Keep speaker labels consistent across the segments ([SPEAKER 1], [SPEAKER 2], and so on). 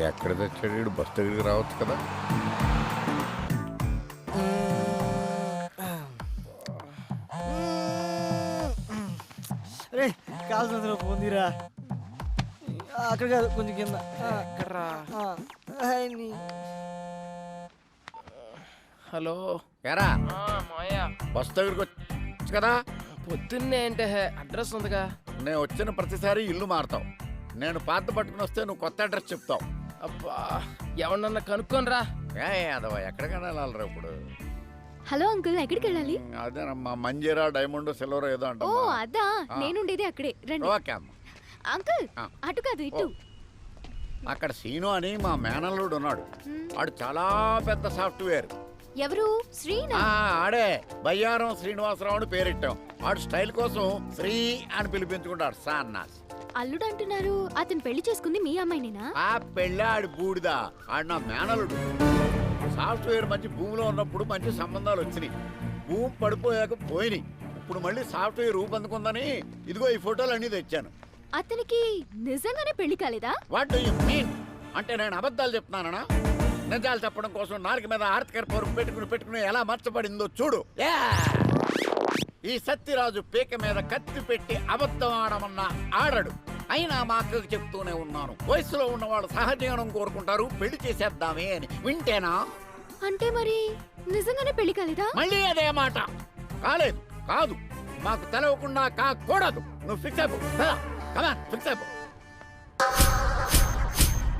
[SPEAKER 1] ఎక్కడ తెచ్చాడు బస్ దగ్గరికి రావచ్చు కదా.
[SPEAKER 2] రే కాల్సిన పోందిరా. అక్కడ కాదు, కొంచెం కింద.
[SPEAKER 3] హలో
[SPEAKER 1] ఎరా
[SPEAKER 3] మాయా,
[SPEAKER 1] బస్ దగ్గరికి వచ్చు కదా.
[SPEAKER 3] పొద్దున్నే అంటే అడ్రస్ ఉందిగా.
[SPEAKER 1] నేను వచ్చిన ప్రతిసారి ఇల్లు మారుతావు. నేను పాత పట్టుకుని వస్తే నువ్వు కొత్త అడ్రస్ చెప్తావు.
[SPEAKER 3] అబ్బా, ఎవరన్నా కనుక్కోనరా.
[SPEAKER 1] అదవా ఎక్కడికైనా వెళ్ళాలిరా ఇప్పుడు.
[SPEAKER 4] హలో అంకుల్, ఎక్కడికి వెళ్ళాలి?
[SPEAKER 1] అదేనమ్మా, మంజీరా డైమండ్ సిల్వర్ ఏదో
[SPEAKER 4] ఓ
[SPEAKER 1] అంట.
[SPEAKER 4] అదా, నేనుండేది అక్కడే. రండి.
[SPEAKER 1] ఓకే అమ్మ.
[SPEAKER 4] అంకుల్, అటు కాదు ఇటు.
[SPEAKER 1] అక్కడ సీను అని మా మేనల్లుడు ఉన్నాడు. వాడు చాలా పెద్ద సాఫ్ట్వేర్.
[SPEAKER 4] ఎవరు? శ్రీనా?
[SPEAKER 1] ఆడే బయ్యారం శ్రీనివాసరావు అని పేరెట్టాం. వాడు స్టైల్ కోసం శ్రీ అని పిలిపించుకుంటాడు. సాన్నాస్
[SPEAKER 4] అల్లుడు అంటున్నారు. అతను పెళ్లి చేసుకుంది మీ అమ్మాయినేనా?
[SPEAKER 1] ఆ పెళ్ళాడు బూడిదా. ఆడు నా మేనలుడు. సాఫ్ట్వేర్ మంచి భూమిలో ఉన్నప్పుడు మంచి సంబంధాలు వచ్చినాయి. భూమి పడిపోయాక పోయినాయి. ఇప్పుడు మళ్ళీ సాఫ్ట్వేర్ రూపొందుకుందని ఇదిగో ఈ ఫోటోలు అన్నీ తెచ్చాను.
[SPEAKER 4] అతనికి నిజంగానే పెళ్లి కాలేదా?
[SPEAKER 1] What do you mean? అంటే నేను అబద్ధాలు చెప్తున్నానా? నిజాలు చెప్పడం కోసం నాలుగు మీద ఆర్తికర పరుపు పెట్టుకుని ఎలా మర్చబడిందో చూడు. ఈ సత్యరాజు పీక మీద కత్తి పెట్టి అబద్ధం ఆడమన్నా ఆడడు. అయినా మా అక్కకు చెప్తూనే ఉన్నాను, వయసులో ఉన్నవాళ్ళు సహజీవనం కోరుకుంటారు, పెళ్లి చేసేద్దామే అని. వింటేనా?
[SPEAKER 4] అంటే మరి నిజంగానే పెళ్లి కాలేదా?
[SPEAKER 1] మళ్ళీ అదే మాట. కాలేదు, కాదు, మాకు తెలవకుండా కాకూడదు. నువ్వు ఫిక్స్ అయిపో. ఫిక్స్ అయిపో.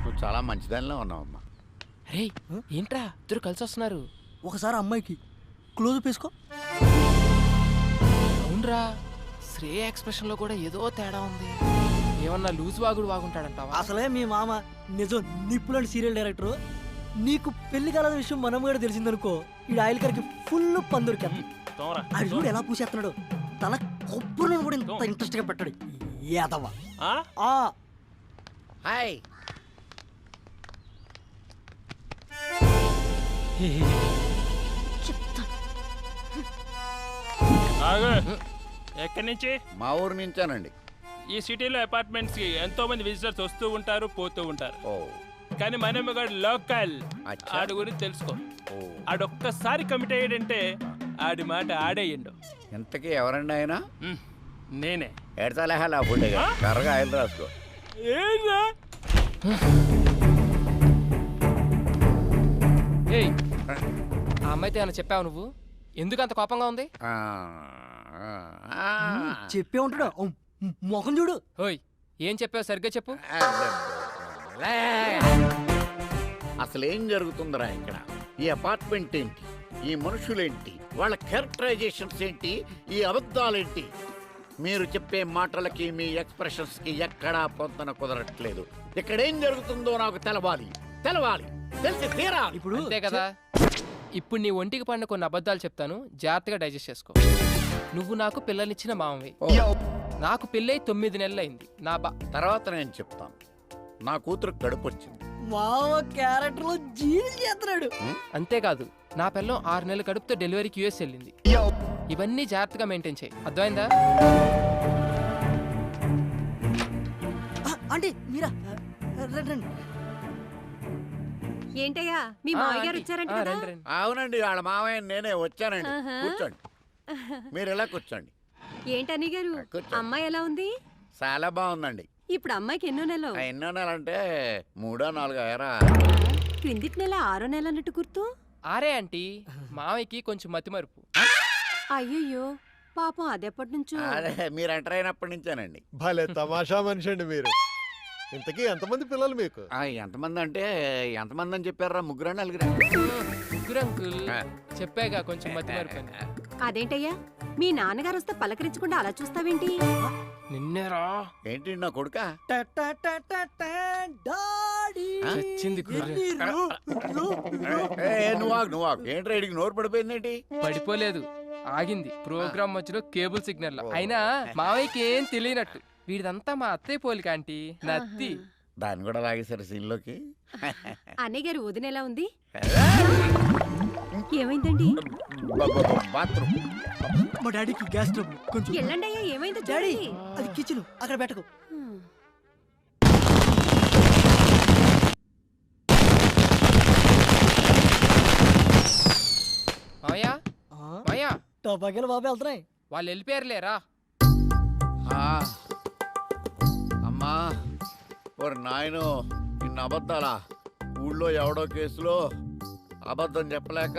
[SPEAKER 1] నువ్వు చాలా మంచిదానిలో ఉన్నావమ్మా.
[SPEAKER 3] రే ఏంట్రా ఇద్దరు కలిసి వస్తున్నారు?
[SPEAKER 2] ఒకసారి అమ్మాయికి క్లోజ్ వేసుకో.
[SPEAKER 3] అవునరా, శ్రేయ ఎక్స్ప్రెషన్ లో కూడా ఏదో తేడా ఉంది. ఏమన్నా లూజ్ వాగుడు వాగుంటాడంటావా?
[SPEAKER 2] అసలే మీ మామ నిజం నిప్పులాంటి సీరియల్ డైరెక్టర్. నీకు పెళ్లి కాలేద విషయం మనం కూడా తెలిసిందనుకో, ఈ ఆయిల్ కరికి ఫుల్ పందురికి. అది చూడు ఎలా పూసేస్తున్నాడు. తన కొబ్బరిని కూడా ఇంత ఇంట్రెస్ట్ గా పెట్టాడు. ఏదవ్వా.
[SPEAKER 1] హాయ్.
[SPEAKER 5] ఎక్కడి నుంచి?
[SPEAKER 1] మా ఊరు నుంచానండి.
[SPEAKER 5] ఈ సిటీలో అపార్ట్మెంట్స్ కి ఎంతో మంది విజిటర్స్ వస్తూ ఉంటారు, పోతూ ఉంటారు.
[SPEAKER 1] ఓ,
[SPEAKER 5] కానీ మనమే లోకల్.
[SPEAKER 1] అచ్చా.
[SPEAKER 5] ఆడి గురించి తెలుసుకో.
[SPEAKER 1] ఓ.
[SPEAKER 5] ఆడొక్కసారి కమిట్ అయ్యాడంటే ఆడి మాట ఆడేయండు.
[SPEAKER 1] ఇంతకీ ఎవరండి ఆయన?
[SPEAKER 5] నేనే.
[SPEAKER 1] ఎడతలేహాలి ఫుడ్ కర్రగా ఆయిల్ రాసుకో.
[SPEAKER 5] ఏంరా?
[SPEAKER 3] ఏయ్, ఆ అమ్మాయితో ఏమైనా చెప్పావు నువ్వు? ఎందుకు అంత కోపంగా ఉంది?
[SPEAKER 2] చెప్పే ఉంటాడు. మొఖం చూడు.
[SPEAKER 3] ఓయ్, ఏం చెప్పావు సరిగ్గా చెప్పు.
[SPEAKER 1] అసలు ఏం జరుగుతుందిరా ఇక్కడ? ఈ అపార్ట్మెంట్ ఏంటి? ఈ మనుషులేంటి? వాళ్ళ క్యారెక్టరైజేషన్స్ ఏంటి? ఈ అబద్ధాలేంటి? మీరు చెప్పే మాటలకి మీ ఎక్స్ప్రెషన్స్ కి ఎక్కడా పొంతన కుదరట్లేదు. ఇక్కడ ఏం జరుగుతుందో నాకు తెలవాలి, తెలిసి తీరాలి.
[SPEAKER 2] ఇప్పుడు
[SPEAKER 3] అంతే కదా. ఇప్పుడు నీ ఒంటికి పడిన కొన్ని అబద్ధాలు చెప్తాను, జాగ్రత్తగా డైజెస్ట్ చేసుకో. నువ్వు నాకు పిల్లనిచ్చిన మామవి. నాకు పెళ్ళై 9 నెలలు అయింది. నా
[SPEAKER 1] తర్వాత నేను చెప్తాను. నా కూతురు కడుపు వచ్చింది.
[SPEAKER 2] మామ క్యారెక్టర్ లో జీని చేస్తున్నాడు.
[SPEAKER 3] అంతేకాదు, నా పిల్లం 6 నెలల కడుపుతో డెలివరీకి యూఎస్ వెళ్ళింది. ఇవన్నీ జాగ్రత్తగా మెయింటైన్ చేయి, అర్థమైందా?
[SPEAKER 2] అంటే మీరా? రండి.
[SPEAKER 6] ఏంటయ్యా మీ మామయ్య గారు వచ్చారంట కదా?
[SPEAKER 1] అవునండి, వాళ్ళ మామయ్య నేనే వచ్చానండి. కూర్చోండి, మీరు ఎలా కూర్చోండి.
[SPEAKER 6] ఏంటని గారు, అమ్మాయి ఎలా ఉంది?
[SPEAKER 1] చాలా బాగుందండి.
[SPEAKER 6] ఇప్పుడు అమ్మాయికి ఎన్నో నెలలు?
[SPEAKER 1] ఎన్నో నెల అంటే 3 4 అయ్యారా?
[SPEAKER 6] క్రిందిటి నెల 6వ నెల అన్నట్టు గుర్తు.
[SPEAKER 3] ఆరే ఆంటీ, మామయ్యకి కొంచెం మతిమరుపు.
[SPEAKER 6] అయ్యయ్యో పాపం, అదెప్పటి నుంచో.
[SPEAKER 1] అదే మీరు ఎంటర్ అయినప్పటి నుంచేనండి.
[SPEAKER 7] భలే తమాషా మనిషి అండి మీరు. ఇంతకీ ఎంతమంది పిల్లలు మీకు?
[SPEAKER 1] ఎంతమంది అంటే ఎంతమంది అని చెప్పారా? 3 4.
[SPEAKER 3] ముగ్గురు అంకుల్. చెప్పాగా కొంచెం మతిమరుపు అని.
[SPEAKER 6] అదేంటయ్యా, మీ నాన్నగారు వస్తే పలకరించకుండా అలా చూస్తావేంటి?
[SPEAKER 3] నిన్నేరా?
[SPEAKER 1] ఏంటి నా కొడుకా?
[SPEAKER 3] చచ్చింది
[SPEAKER 1] నువ్వు ఏంటి రైడికి నోరు పడిపోయిందేంటి?
[SPEAKER 3] పడిపోలేదు, ఆగింది ప్రోగ్రామ్ మధ్యలో కేబుల్ సిగ్నల్. అయినా మావయ్యకి ఏం తెలియనట్టు. వీడిదంతా మా అత్తయ్య పోలిక ఆంటీ, నత్తి.
[SPEAKER 1] దాన్ని కూడా లాగేశారు సీన్లోకి.
[SPEAKER 6] అన్నయ్య గారు వదిన ఎలా ఉంది? ఏమైందండి?
[SPEAKER 1] బాత్రూమ్.
[SPEAKER 2] మా డాడీకి గ్యాస్ ట్రబుల్ కొంచెం.
[SPEAKER 6] ఎల్లండి అయ్యా, ఏమైందో
[SPEAKER 2] డాడీ,
[SPEAKER 6] చూడండి.
[SPEAKER 2] అది కిచెన్, అక్కడ పెట్టకు.
[SPEAKER 3] మాయా మాయా
[SPEAKER 2] టపాకాయలు బాబు వెళ్తున్నాయి.
[SPEAKER 3] వాళ్ళు వెళ్ళిపోయారులేరా.
[SPEAKER 1] అమ్మా ఓరి నాయను ఇన్ని అబద్ధాలా? ఊళ్ళో ఎవడో కేసులో అబద్ధం చెప్పలేక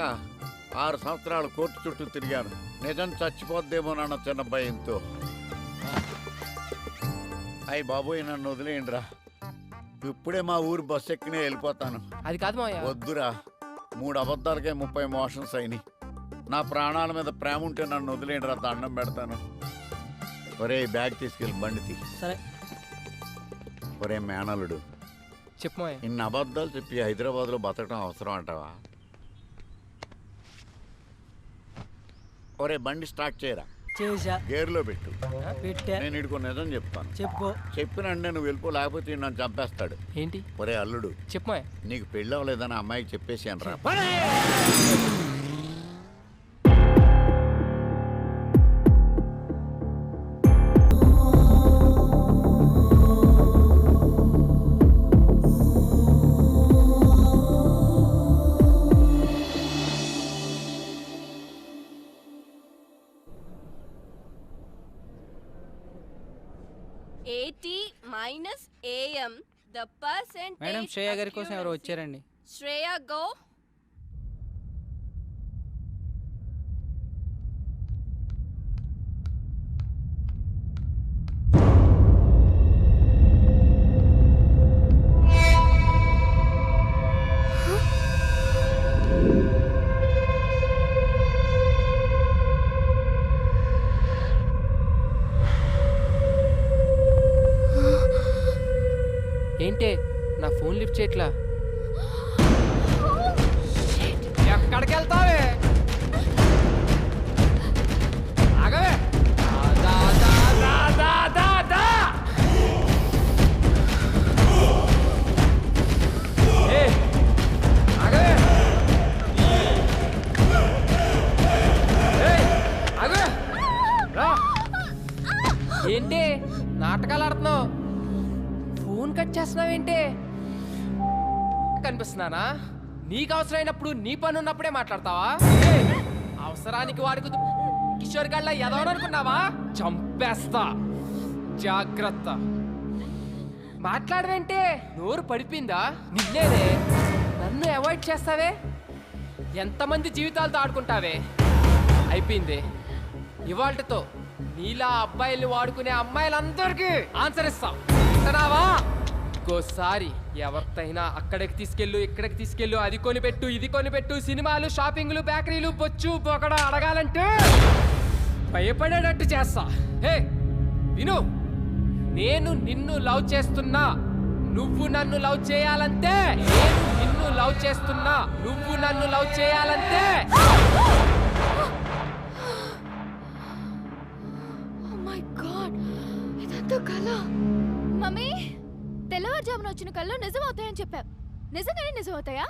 [SPEAKER 1] 6 సంవత్సరాలు కోర్టు చుట్టూ తిరిగాను. నిజం చచ్చిపోద్దేమోనన్న చిన్న భయంతో. అయ్యి బాబోయ్ నన్ను వదిలేయండిరా. ఇప్పుడే మా ఊరు బస్సు ఎక్కినే వెళ్ళిపోతాను.
[SPEAKER 3] అది కాదు మాయా.
[SPEAKER 1] వద్దురా, 3 అబద్ధాలకే 30 మోషన్స్ అయినాయి. నా ప్రాణాల మీద ప్రేమ ఉంటే నన్ను వదిలేయండిరా, దండం పెడతాను. ఒరే బ్యాగ్ తీసుకెళ్ళి బండి తీ.
[SPEAKER 2] సరే.
[SPEAKER 1] ఒరే మేనలుడు,
[SPEAKER 3] చెప్పు మాయా.
[SPEAKER 1] ఇన్ని అబద్ధాలు చెప్పి హైదరాబాద్లో బతకడం అవసరం అంటావా? ఒరే బండి స్టార్ట్ చేయరా.
[SPEAKER 2] చేసా.
[SPEAKER 1] గేర్లో పెట్టు.
[SPEAKER 2] పెట్టా.
[SPEAKER 1] నేను ఇడుకో నిజం చెప్తాను.
[SPEAKER 2] చెప్పు.
[SPEAKER 1] చెప్పినంటే నువ్వు వెళ్ళిపో, లేకపోతే ఈడు నన్ను చంపేస్తాడు.
[SPEAKER 3] ఏంటి?
[SPEAKER 1] ఒరే అల్లుడు,
[SPEAKER 3] చెప్పు మాయా.
[SPEAKER 1] నీకు పెళ్ళి అవ్వలేదని అమ్మాయికి చెప్పేసాను రా.
[SPEAKER 6] AM the percentage.
[SPEAKER 8] Madam Shreya గారి కోసం ఎవరు వచ్చారండి?
[SPEAKER 6] శ్రేయ గో.
[SPEAKER 3] ఏంటే నా ఫోన్ లిఫ్ట్ చేయట్లా? ఎక్కడికి వెళ్తావే? ఆగవే. ఆగవే. ఆగవే. ఏంటి నాటకాలు ఆడుతున్నావు? ఫోన్ కట్ చేస్తున్నావేంటి? కనిపిస్తున్నానా? నీకు అవసరమైనప్పుడు నీ పని ఉన్నప్పుడే మాట్లాడతావా? అవసరానికి వాడుకు కిషోర్ గళ్ళ ఎదవననుకున్నావా? చంపేస్తా, జాగ్రత్త. మాట్లాడవేంటే? నోరు పడిపోయిందా? నిన్నేనే నన్ను అవాయిడ్ చేస్తావే? ఎంతమంది జీవితాలతో ఆడుకుంటావే? అయిపోయింది. ఇవాళతో నీలా అబ్బాయిల్ని వాడుకునే అమ్మాయిలందరికీ ఆన్సర్ ఇస్తా. అంటున్నావా? ఇంకోసారి ఎవరితైనా అక్కడికి తీసుకెళ్ళు, ఇక్కడికి తీసుకెళ్ళు, అది కొనిపెట్టు, ఇది కొనిపెట్టు, సినిమాలు, షాపింగ్లు, బేకరీలు, బొచ్చు బొకడ అడగాలంటే భయపడేటట్టు చేస్తా. హే విను, నేను నిన్ను లవ్ చేస్తున్నా, నువ్వు నన్ను లవ్ చేయాలంటే. నేను నిన్ను లవ్ చేస్తున్నా, నువ్వు నన్ను లవ్ చేయాలంటే.
[SPEAKER 4] ఓ మై గాడ్, ఇదంతా కల. మమ్మీ, తెల్లవారుజామున వచ్చిన కళ్ళు నిజం అవుతాయని చెప్పావు. నిజంగానే నిజం అవుతాయా?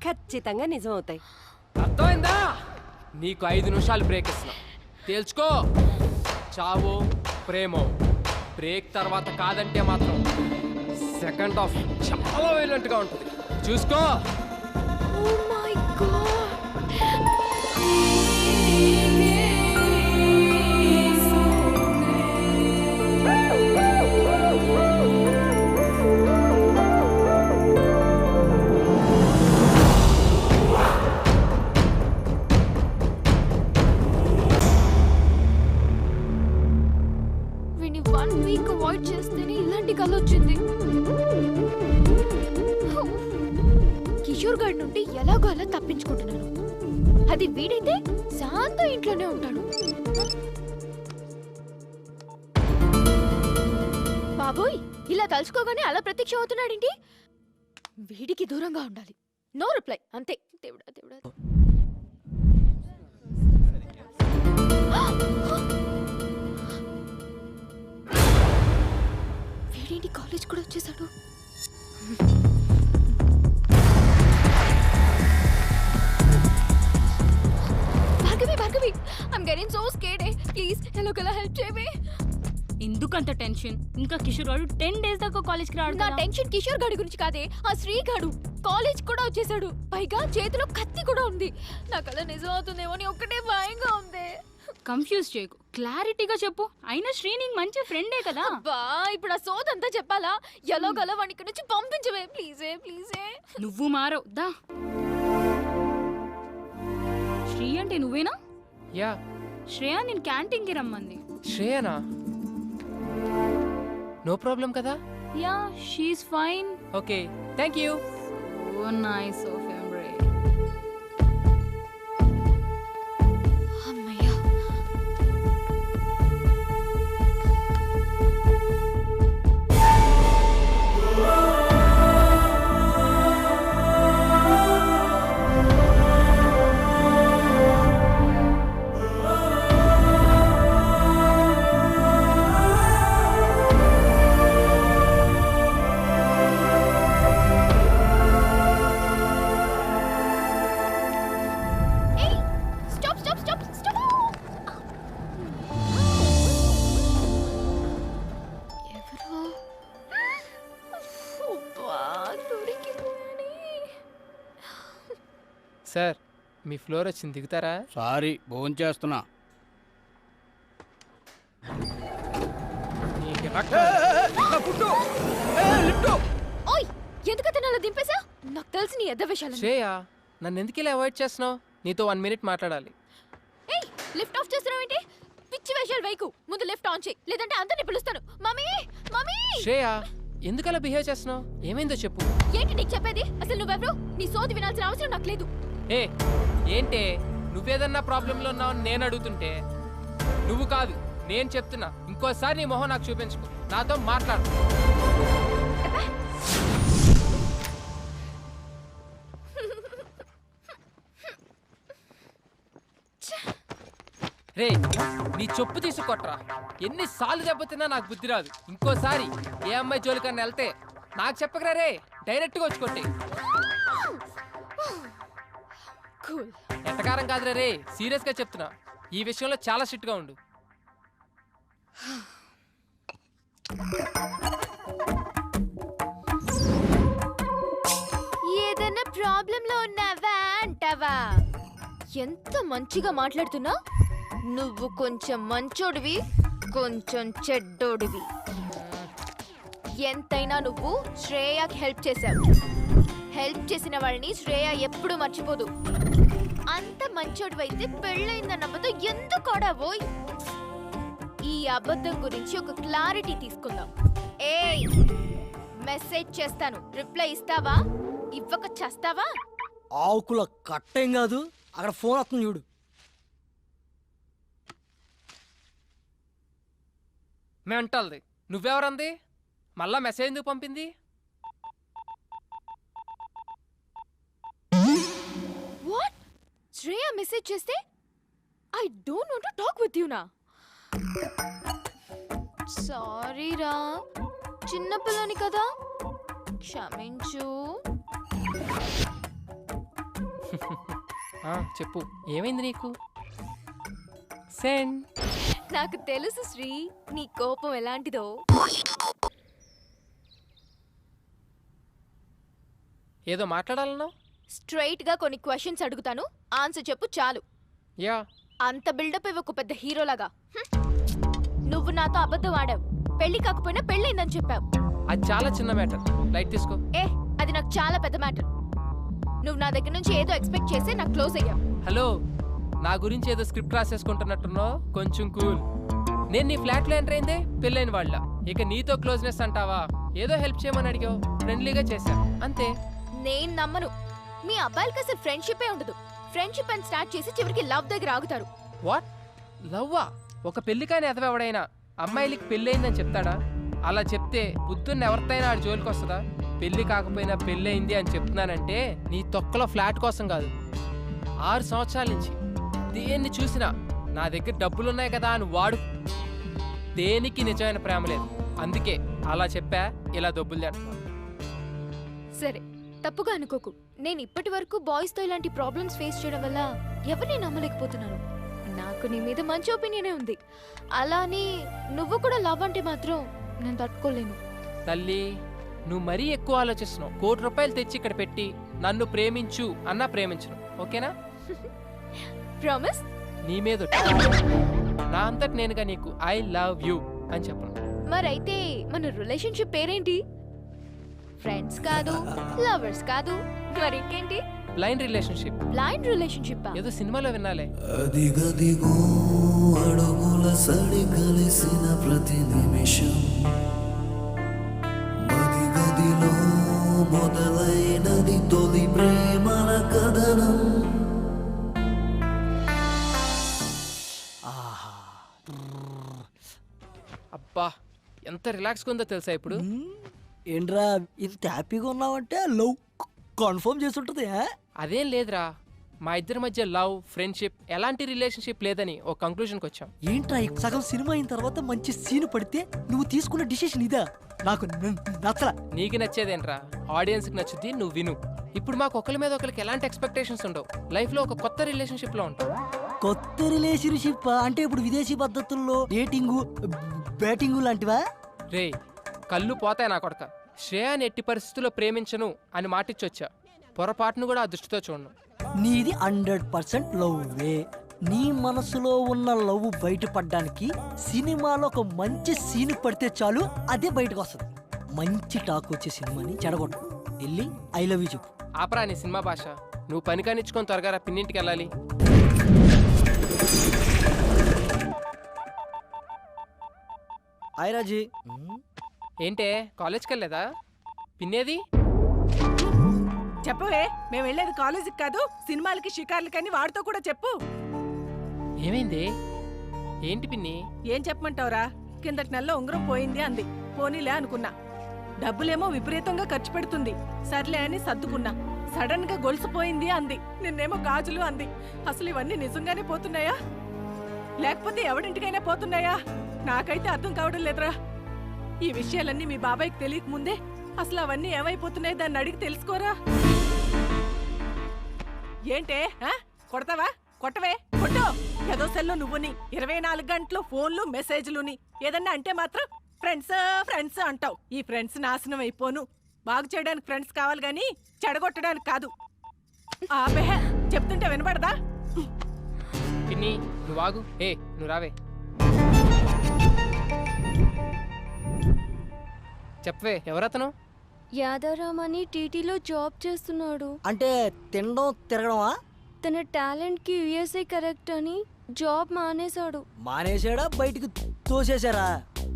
[SPEAKER 6] ఖచ్చితంగా నిజం అవుతాయి.
[SPEAKER 3] అర్థమైందా? నీకు 5 నిమిషాలు బ్రేక్ ఇస్తున్నా, తేల్చుకో. చావో ప్రేమో. బ్రేక్ తర్వాత కాదంటే మాత్రం సెకండ్ హాఫ్ చాలా వైలెంట్గా ఉంటుంది, చూసుకో.
[SPEAKER 4] Oh my god. వీడిని 1 వీక్ అవాయిడ్ చేస్తేనే ఇలాంటి కళ వచ్చింది. కిషోర్ గారి నుండి ఎలాగో అలా తప్పించుకుంటున్నాను. అది వీడైతే శాంత ఇంట్లోనే ఉంటాడు. బాబోయ్, ఇలా తలుచుకోగానే అలా ప్రత్యక్ష అవుతున్నాడేంటి? వీడికి దూరంగా ఉండాలి. నో రిప్లై, అంతే. దేవుడా దేవుడా. వీడేంటి కాలేజ్ కూడా వచ్చేసాడు? Bhargavi, I'm getting so scared. Please ఎలాగోలా హెల్ప్ చేయవే.
[SPEAKER 9] ఎందుకంత టెన్షన్? ఇంకా కిషోర్ గారు 10 days దాకా కాలేజ్కి రాడు.
[SPEAKER 4] నా టెన్షన్ కిషోర్ గాడి గురించి కాదే, ఆ శ్రీగాడు కాలేజ్ కూడా వచ్చేసాడు. పైగా చేతిలో కత్తి కూడా ఉంది. నా కళ నిజం అవుతుందేమో అని ఒక్కటే భయంగా ఉంది.
[SPEAKER 9] కన్ఫ్యూజ్ చేయకు, క్లారిటీగా చెప్పు. అయినా శ్రీ నీకు మంచి ఫ్రెండే కదా.
[SPEAKER 4] బా ఇప్పుడు ఆ సోదంతా చెప్పాలా? ఎలాగలా వాడిని ఇక్కడి నుంచి పంపించవే ప్లీజే ప్లీజే.
[SPEAKER 9] నువ్వు మారవు దా. శ్రీ అంటే నువ్వేనా?
[SPEAKER 3] యా.
[SPEAKER 9] శ్రేయ నేను క్యాంటీన్కి రమ్మంది.
[SPEAKER 3] శ్రేయనా? నో ప్రాబ్లం కదా?
[SPEAKER 9] Yeah she's fine.
[SPEAKER 3] Okay thank you.
[SPEAKER 9] So nice of him రే.
[SPEAKER 4] అమ్మయ్య.
[SPEAKER 3] సార్ మీ ఫ్లోర్ వచ్చింది, దిగుతారా?
[SPEAKER 8] సారీ భోంచేస్తున్నా.
[SPEAKER 4] ఓయ్ ఎందుకతను అలా దింపేశా? నాకు తెలిసి నీ ఎద్ద విషయాలు.
[SPEAKER 3] శ్రేయ నన్ను ఎందుకు ఇలా అవాయిడ్ చేస్తున్నావు? నీతో 1 minute మాట్లాడాలి.
[SPEAKER 4] ఏయ్ లిఫ్ట్ ఆఫ్ చేస్తున్నావేంటి? పిచ్చి వేషాలు వైకు. ముందు లిఫ్ట్ ఆన్ చేయి, లేదంటే అందరిని పిలుస్తాను. Mummy mummy.
[SPEAKER 3] శ్రేయ ఎందుకు అలా బిహేవ్ చేస్తున్నావు? ఏమైందో చెప్పు.
[SPEAKER 4] ఏంటి నీకు చెప్పేది? అసలు నువ్వెవరు? నీ సోది వినాల్సిన అవసరం నాకు లేదు.
[SPEAKER 3] ఏ ఏంటే నువ్వేదన్నా ప్రాబ్లంలో ఉన్నావని నేను అడుగుతుంటే నువ్వు కాదు నేను చెప్తున్నా. ఇంకోసారి నీ మొహం నాకు చూపించుకో, నాతో మాట్లాడు. రే నీ చెప్పు తీసుకొట్రా. ఎన్నిసార్లు దెబ్బతిన్నా నాకు బుద్ధి రాదు. ఇంకోసారి ఏ అమ్మాయి జోలికన్నా వెళ్తే నాకు చెప్పకరా రే, డైరెక్ట్గా వచ్చి కొట్టే. ఎట్టకారం కాదురా రే, సీరియస్గా చెప్తున్నా. ఈ విషయంలో చాలా స్ట్రిక్ట్గా ఉండు.
[SPEAKER 4] ఏదైనా ప్రాబ్లంలో ఉన్నావా అంటావా? ఎంత మంచిగా మాట్లాడుతున్నా. నువ్వు కొంచెం మంచోడివి, కొంచెం చెడ్డోడివి. ఎంతైనా నువ్వు శ్రేయకి హెల్ప్ చేశావు. హెల్ప్ చేసిన వాళ్ళని శ్రేయ ఎప్పుడు మర్చిపోదు. అంత మంచోడివైతే పెళ్ళైందన్న అబద్ధం ఎందుకు ఆడావోయ్? ఈ అబద్ధం గురించి ఒక క్లారిటీ తీసుకుందాం. ఏయ్ మెసేజ్ చేస్తాను, రిప్లై ఇస్తావా? ఇవ్వక చేస్తావా?
[SPEAKER 2] ఆవుకుల కట్టేం కాదు, అక్కడ ఫోన్ వస్తుంది చూడు.
[SPEAKER 3] మెంటల్ది. నువ్వెవరంది? మళ్ళా మెసేజ్ ఎందుకు పంపింది?
[SPEAKER 4] వాట్? శ్రేయ మెసేజ్ చేస్తే I don't want to talk with you నా. సారీ రా, చిన్నపిల్లని కదా, క్షమించు.
[SPEAKER 3] చెప్పు ఏమైంది నీకు? సెండ్.
[SPEAKER 4] నాకు తెలుసు శ్రీ, నీ కోపం ఎలాంటిదో.
[SPEAKER 3] ఏదో మాట్లాడాలన్నావు?
[SPEAKER 4] స్ట్రైట్ గా కొన్ని క్వశ్చన్స్ అడుగుతాను, ఆన్సర్ చెప్పు చాలు.
[SPEAKER 3] యా.
[SPEAKER 4] అంత బిల్డప్ ఇవ్వకు పెద్ద హీరోలాగా. నువ్వు నాతో అబద్ధం ఆడావు. పెళ్లి కాకపోయినా పెళ్ళైందని చెప్పావు.
[SPEAKER 3] అది చాలా చిన్న మ్యాటర్, లైట్ తీసుకో.
[SPEAKER 4] అది నాకు చాలా పెద్ద మ్యాటర్. నువ్వు నా దగ్గర నుంచి ఏదో ఎక్స్పెక్ట్ చేసి నాకు క్లోజ్ అయ్యావు.
[SPEAKER 3] హలో, నా గురించి ఏదో స్క్రిప్ట్ రాసేసుకుంటున్నట్టున్నావు, కొంచెం కూల్. నేను నీ ఫ్లాట్లో ఎంటర్ అయిందే పెళ్ళైన వాళ్ళ. ఇక నీతో క్లోజ్నెస్ అంటావా? ఏదో హెల్ప్ చేయమని అడిగావు, ఫ్రెండ్లీగా చేశా, అంతే.
[SPEAKER 4] నేను నమ్మను. మీ అబ్బాయిలకి అసలు ఫ్రెండ్షిపే ఉండదు. ఫ్రెండ్షిప్ అని స్టార్ట్ చేసి చివరికి లవ్ దగ్గర ఆగుతారు.
[SPEAKER 3] వాట్? లవ్వా? ఒక పెళ్లికాని ఎదవెవడైనా అమ్మాయిలకి పెళ్ళయిందని చెప్తాడా? అలా చెప్తే బుద్ధున్న ఎవరితైనా ఆడి జోలికి వస్తుందా? పెళ్లి కాకపోయినా పెళ్ళయింది అని చెప్తున్నానంటే నీ తొక్కలో ఫ్లాట్ కోసం కాదు. 6 సంవత్సరాల నుంచి దేన్ని చూసినా నా దగ్గర డబ్బులున్నాయి కదా అని వాడు. దేనికి నిజమైన ప్రేమ లేదు. అందుకే అలా చెప్పా, ఇలా దొబ్బులు చేస్తున్నా.
[SPEAKER 4] సరే, తప్పుగా అనుకోకు. నేను ఇప్పటి వరకు బాయ్స్ తో ఇలాంటి ప్రాబ్లమ్స్ ఫేస్ చేయడం వల్ల ఎవరిని నమ్మలేకపోతున్నాను. నా నాకు నీ మీద మంచి ఒపీనియనే ఉంది. అలా అని నువ్వు కూడా లవ్ అంటే మాత్రం నేను తట్టుకోలేను.
[SPEAKER 3] తల్లి, నువ్వు మరీ ఎక్కువ ఆలోచిస్తున్నావు. ₹1,00,00,000 తెచ్చి ఇక్కడ పెట్టి నన్ను ప్రేమించు అన్నా ప్రేమించను. ఓకేనా?
[SPEAKER 4] ప్రామిస్?
[SPEAKER 3] నీ మీద ఒట్టు. నా అంతటి నేనుగా నీకు ఐ లవ్ యూ అని చెప్పను.
[SPEAKER 4] మరైతే మన రిలేషన్షిప్ పేరేంటి? ఫ్రెండ్స్ కాదు, లవర్స్ కాదు, మరి ఇంకేంటి?
[SPEAKER 3] Blind relationship.
[SPEAKER 4] Blind relationship?
[SPEAKER 3] ఏదో సినిమాలో వినాలే.
[SPEAKER 10] అదిగదిగో అడుగుల సడి కలిసిన ప్రతి నిమిషం మదిగదిలో మొదలైనది తొలి ప్రేమల కథనం.
[SPEAKER 3] అబ్బా, ఎంత రిలాక్స్గా ఉందో తెలుసా ఇప్పుడు.
[SPEAKER 2] ఏంట్రా ఇంత హ్యాపీగా ఉన్నావంటే లవ్ కన్ఫర్మ్ చేస్తుంటది.
[SPEAKER 3] అదేం లేదురా, మా ఇద్దరి మధ్య లవ్, ఫ్రెండ్షిప్, ఎలాంటి రిలేషన్షిప్ లేదని ఒక కంక్లూజన్కి వచ్చాం.
[SPEAKER 2] ఏంట్రా సగం సినిమా అయిన తర్వాత మంచి సీన్ పడితే నువ్వు తీసుకున్న డిసిషన్ ఇదా? నాకు నచ్చలా.
[SPEAKER 3] నీకు నచ్చేదేంట్రా, ఆడియన్స్కి నచ్చుద్ది, నువ్వు విను. ఇప్పుడు మాకు ఒకరి మీద ఒకరికి ఎలాంటి ఎక్స్పెక్టేషన్స్ ఉండవు. లైఫ్లో ఒక కొత్త రిలేషన్షిప్లో ఉంటాం.
[SPEAKER 2] కొత్త రిలేషన్షిప్ అంటే ఇప్పుడు విదేశీ పద్ధతుల్లో డేటింగు బ్యాటింగు లాంటివా?
[SPEAKER 3] రే, కళ్ళు పోతాయి నా కొడక. శ్రేయాని ఎట్టి పరిస్థితుల్లో ప్రేమించను అని మాటిచ్చొచ్చా. పొరపాటును కూడా ఆ దృష్టితో చూడను.
[SPEAKER 2] నీది 100% లవ్వే. నీ మనసులో ఉన్న లవ్ బయటపడడానికి సినిమాలో ఒక మంచి సీన్ పడితే చాలు, అదే బయటకు వస్తుంది. మంచి టాక్ వచ్చే సినిమాని చెడగొట్టు. వెళ్ళి ఐ లవ్ యూ చెప్పు.
[SPEAKER 3] ఆపరా నీ సినిమా భాష. నువ్వు పని కానిచ్చుకొని త్వరగా రా, పిన్నింటికి వెళ్ళాలి.
[SPEAKER 2] హాయ్ రాజీ.
[SPEAKER 3] ఏంటే కాలేజ్కి వెళ్ళలేదా? పిన్నేది?
[SPEAKER 6] చెప్పవే, మేము వెళ్ళేది కాలేజీకి కాదు, సినిమాలకి షికార్లకని వాడితో కూడా చెప్పు.
[SPEAKER 3] ఏమైంది? ఏంటి పిన్ని?
[SPEAKER 6] ఏం చెప్పమంటావురా? కిందటి నెలలో ఉంగరం పోయింది అంది. పోనీలే అనుకున్నా. డబ్బులేమో విపరీతంగా ఖర్చు పెడుతుంది. సర్లే అని సర్దుకున్నా. సడన్ గా గొలుసు పోయింది అంది. నిన్నేమో గాజులు అంది. అసలు ఇవన్నీ నిజంగానే పోతున్నాయా లేకపోతే ఎవడింటికైనా పోతున్నాయా? నాకైతే అర్థం కావడం లేదురా. ఈ విషయాలన్నీ మీ బాబాయ్కి తెలియక ముందే అసలు అవన్నీ ఏమైపోతున్నాయి దాన్ని అడిగి తెలుసుకోరా. ఏంటే కొడతావా? కొట్టవే, కొట్టు. ఏదో సెల్లో నువ్వుని 24 గంటలు ఫోన్లు మెసేజ్లుని ఏదన్నా అంటే మాత్రం ఫ్రెండ్స్ ఫ్రెండ్స్ అంటావు. ఈ ఫ్రెండ్స్ నాశనం అయిపోను. బాగు చేయడానికి ఫ్రెండ్స్ కావాలి గాని చెడగొట్టడానికి కాదు. ఆపే, చెప్తుంటే వినపడదా?
[SPEAKER 3] పిన్ని నువ్వు ఆగు. ఏ నువ్వు రావే. చెప్పవే, ఎవరతను?
[SPEAKER 4] యాదారాం అని టీటీలో జాబ్ చేస్తున్నాడు.
[SPEAKER 2] అంటే తినడం తిరగడమా?
[SPEAKER 4] తన టాలెంట్ కి యుఎస్ఏ కరెక్ట్ అని జాబ్ మానేశాడు.
[SPEAKER 2] మానేసాడా? బయటికి తోసేశారా?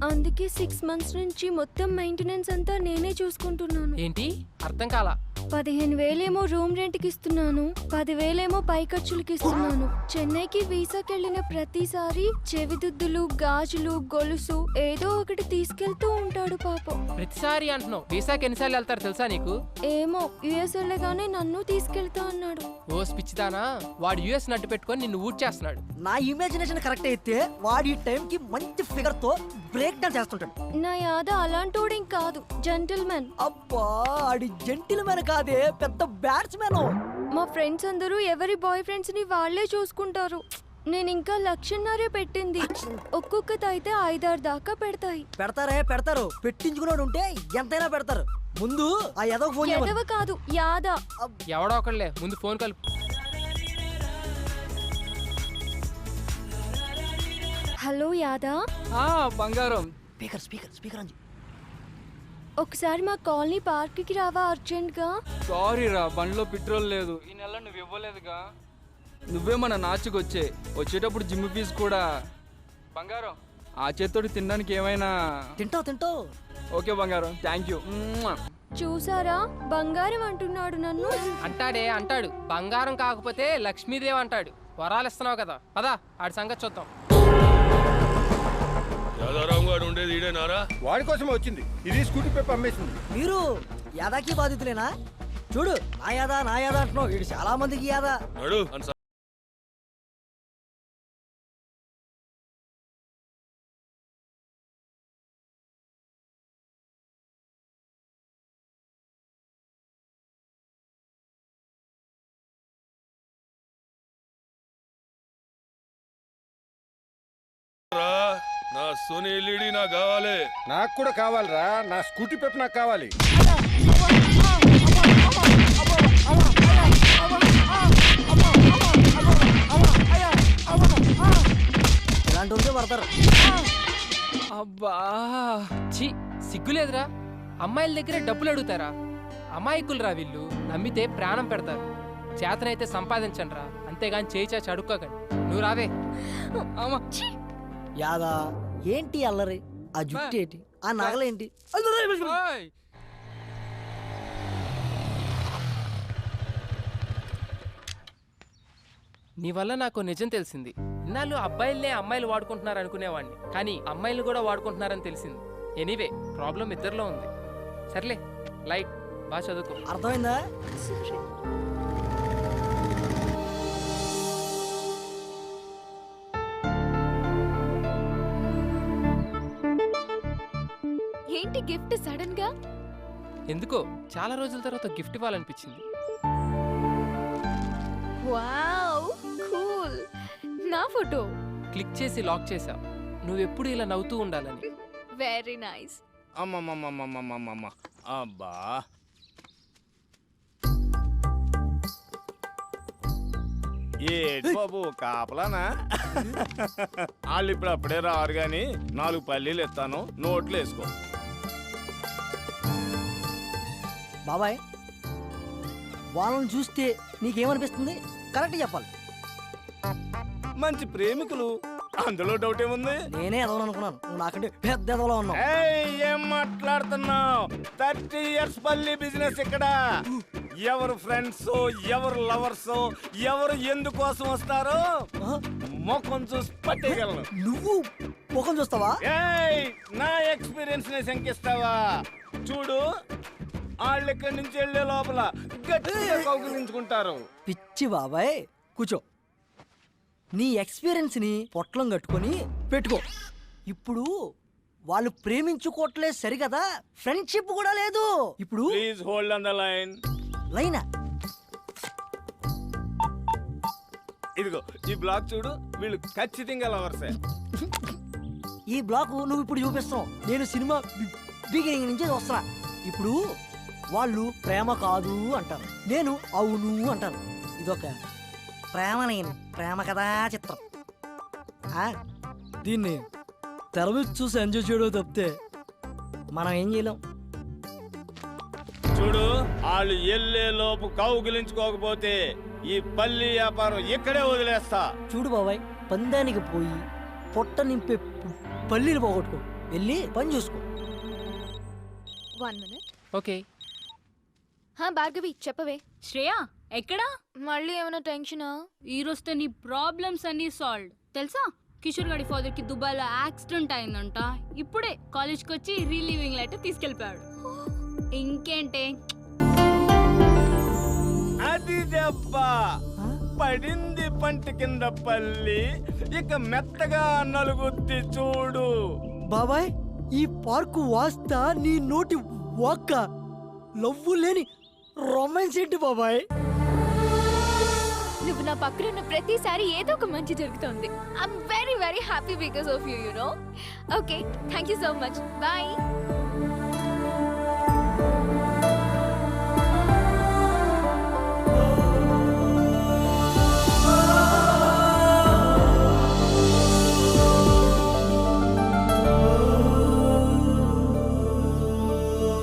[SPEAKER 4] అందుకే 6 months నుంచి మొత్తం మెయింటెనెన్స్ అంతా నేనే చూసుకుంటున్నాను.
[SPEAKER 3] ఏంటి అర్థం కాలా?
[SPEAKER 4] 15,000 ఏమో రూమ్ రెంట్ కి ఇస్తున్నాను, 10,000 ఏమో పై ఖర్చులకి ఇస్తున్నాను. చెన్నైకి వీసాకి వెళ్ళిన ప్రతిసారి చెవిదుద్దులు, గాజులు, గొలుసు ఏదో ఒకటి తీసుకెళ్తూ ఉంటాడు పాపం.
[SPEAKER 3] ప్రతిసారి అంటున్నావు. వీసాకి ఎన్నిసార్లు వెళ్తారు తెలుసా నీకు?
[SPEAKER 4] ఏమో, యుఎస్ వెళ్ళగానే నన్ను తీసుకెళ్తా అన్నాడు.
[SPEAKER 3] ఓ పిచ్చిదానా, వాడు యుఎస్ నట్టు పెట్టుకొని నిన్ను ఊట్ చేస్తున్నాడు.
[SPEAKER 2] నా ఇమాజినేషన్ కరెక్ట్ అయితే వాడి ఈ టైం కి మంచి ఫిగర్ తో బ్రేక్ డాన్స్ చేస్తుంటాడు.
[SPEAKER 4] నా యాద అలాంటోడేం కాదు, జెంటిల్మెన్.
[SPEAKER 2] అబ్బా, ఆడి జెంటిల్మెన్ కాదే, పెద్ద బ్యాట్స్మెన్.
[SPEAKER 4] మా ఫ్రెండ్స్ అందరూ ఎవరి బాయ్ ఫ్రెండ్స్ ని వాళ్లే చూసుకుంటారు. నేను ఇంకా 1,00,000 పెట్టింది. ఒక్కొక్కటి అయితే 5-6 దాకా పెడతాయి.
[SPEAKER 2] పెడతారు. పెట్టించుకున్నాడు ఉంటే ఎంతైనా పెడతారు. ముందు ఆ ఎదవ ఫోన్
[SPEAKER 4] ఎదవ కాదు, యాద.
[SPEAKER 3] ఎవడో ఒకళ్ళే, ముందు ఫోన్ కలుపు.
[SPEAKER 4] హలో యాదా.
[SPEAKER 8] బంగారం.
[SPEAKER 2] స్పీకర్ అని.
[SPEAKER 4] ఒకసారి మా కాలనీ పార్క్ కి రావా అర్జెంట్ గా?
[SPEAKER 8] సారీ రా, బండిలో పెట్రోల్ లేదు. ఈ నెల నువ్వు ఇవ్వలేదుగా. నువ్వే మన నాచుకొచ్చే. వచ్చేటప్పుడు జిమ్ ఫీజు కూడా. బంగారం, ఆ చేత్తోటి తినడానికి ఏమైనా?
[SPEAKER 2] తింటావు.
[SPEAKER 8] ఓకే బంగారం, థ్యాంక్ యూ.
[SPEAKER 4] చూసారా, బంగారం అంటున్నాడు నన్ను.
[SPEAKER 3] అంటాడు. బంగారం కాకపోతే లక్ష్మీదేవి అంటాడు. వరాలు ఇస్తున్నావు కదా, పదా ఆడి సంగతి చూద్దాం.
[SPEAKER 5] ఉండేది ఈడేనారా?
[SPEAKER 7] వాడి కోసమే వచ్చింది. ఇది స్కూటీ పేపర్ అమ్మేసింది.
[SPEAKER 2] మీరు యాదాకి బాధితులేనా? చూడు, నా యాదా అంటున్నావు. వీడు చాలా మందికి యాదా.
[SPEAKER 11] నా సోనీ ఎల్ఈడి నాకు కావాలి.
[SPEAKER 12] నాకు కూడా కావాలిరా, నా స్కూటీ పెప్ నాకు కావాలి.
[SPEAKER 2] ఇలాంటి వాళ్ళకే పడతారు.
[SPEAKER 3] అబ్బా ఛీ సిగ్గులేదురా, అమ్మాయిల దగ్గరే డబ్బులు అడుగుతారా? అమాయకులురా వీళ్ళు, నమ్మితే ప్రాణం పెడతారు. చేతనైతే సంపాదించండి రా, అంతేగాని చేయి చాచి అడుక్కోకండి. నువ్వు రావే.
[SPEAKER 2] యాదా ఏంటి అల్లరి? ఆ జుట్టు ఏంటి? ఆ నగలేంటి?
[SPEAKER 3] నీ వల్ల నాకు నిజం తెలిసింది. ఇన్నాళ్ళు అబ్బాయిలనే అమ్మాయిలు వాడుకుంటున్నారు అనుకునేవాడిని, కానీ అమ్మాయిలు కూడా వాడుకుంటున్నారని తెలిసింది. ఎనీవే ప్రాబ్లం ఇద్దరిలో ఉంది. సర్లే లైట్, బాగా చదువుకో.
[SPEAKER 2] అర్థమైందా?
[SPEAKER 4] ఏంటి గిఫ్ట్ సడన్ గా?
[SPEAKER 3] ఎందుకో చాలా రోజుల తర్వాత గిఫ్ట్ ఇవ్వాలనిపించింది.
[SPEAKER 4] Wow cool. నా ఫోటో
[SPEAKER 3] క్లిక్ చేసి లాక్ చేసా, నువ్వెప్పుడు ఇలా నవ్వుతూ ఉండాలని.
[SPEAKER 4] Very nice.
[SPEAKER 5] అమ్మమ్మమ్మమ్మమ్మమ్మమ్మ, అబ్బా ఏటి బాబు కాపలానా? వాళ్ళు ఇప్పుడు అప్పుడే రారు గాని 4 పల్లీలు ఇస్తాను, నోట్లు వేసుకో.
[SPEAKER 2] బాబాయ్ వాళ్ళని చూస్తే నీకేమనిపిస్తుంది? కరెక్ట్ చెప్పాలి.
[SPEAKER 5] మంచి ప్రేమికులు, అందులో డౌట్ ఏముంది?
[SPEAKER 2] నేనే ఎదవను అనుకున్నాను, నువ్వు నాకంటే పెద్ద ఎదవలో ఉన్నావు.
[SPEAKER 5] ఏం మాట్లాడుతున్నావు? 30 years పల్లి బిజినెస్ ఇక్కడ. ఎవరు ఫ్రెండ్స్, ఎవరు లవర్స్, ఎవరు ఎందుకోసం వస్తారో ముఖం చూసి పట్టేయగలను.
[SPEAKER 2] నువ్వు ముఖం చూస్తావా?
[SPEAKER 5] నా ఎక్స్పీరియన్స్ ని శంకిస్తావా? చూడు, వాళ్ళు ఇక్కడి నుంచి వెళ్లే లోపల గట్టిగా కౌగిలించుకుంటారు.
[SPEAKER 2] పిచ్చి బాబాయ్, కూర్చో. నీ ఎక్స్పీరియన్స్ ని పొట్లం కట్టుకొని పెట్టుకో. ఇప్పుడు వాళ్ళు ప్రేమించుకోవట్లేదు సరికదా, ఫ్రెండ్షిప్ కూడా లేదు. ఇప్పుడు
[SPEAKER 5] please hold on the line.
[SPEAKER 2] లైనా?
[SPEAKER 5] ఇదిగో ఈ బ్లాక్ చూడు, వీళ్ళు ఖచ్చితంగా లవర్సే.
[SPEAKER 2] ఈ బ్లాక్ నువ్వు ఇప్పుడు చూపిస్తావు, నేను సినిమా బిగినింగ్ నుంచి వస్తున్నా. ఇప్పుడు వాళ్ళు ప్రేమ కాదు అంటారు, నేను అవును అంటాను. ఇదొక ప్రేమ కథా చిత్రం. దీన్ని తెర మీద చూసి ఎంజాయ్ చేయడం తప్పితే మనం ఏం చేయలేం.
[SPEAKER 5] చూడు, వాళ్ళు ఎల్లే లోపు కౌగిలించుకోకపోతే ఈ పల్లి వ్యాపారం ఇక్కడే వదిలేస్తా.
[SPEAKER 2] చూడు బాబాయ్, పందానికి పోయి పొట్ట నింపే పల్లీలు పోగొట్టుకో, వెళ్ళి పని చూసుకో.
[SPEAKER 4] 1 minute.
[SPEAKER 3] ఓకే.
[SPEAKER 4] భార్గవి చెప్పవే.
[SPEAKER 9] శ్రేయ ఎక్కడా?
[SPEAKER 4] మళ్ళీ ఏమైనా టెన్షనా?
[SPEAKER 9] ఈ రోజుతో నీ ప్రాబ్లమ్స్ అన్ని సాల్వ్. తెలుసా, కిషోర్ గారి ఫాదర్ కి దుబాయ్లో యాక్సిడెంట్ అయిందంట. ఇప్పుడే కాలేజ్కి వచ్చి రిలీవింగ్ లెటర్ తీసుకెళ్ళిపోయాడు. ఇంకేంటే
[SPEAKER 5] అది దెబ్బ పడింది పంట కింద పల్లి, ఇక మెత్తగా నలుగుద్ది చూడు.
[SPEAKER 2] బాబాయ్, ఈ పార్కు వాస్తా నీ నోటి వాక్క లవ్వు లేని రొమాన్స్ ఏంటి బాబాయ్?
[SPEAKER 4] నువ్వు నా పక్కన ఉన్న ప్రతిసారి ఏదో ఒక మంచి జరుగుతుంది. I'm very very happy because of you, you know. Okay, thank you so much. Bye.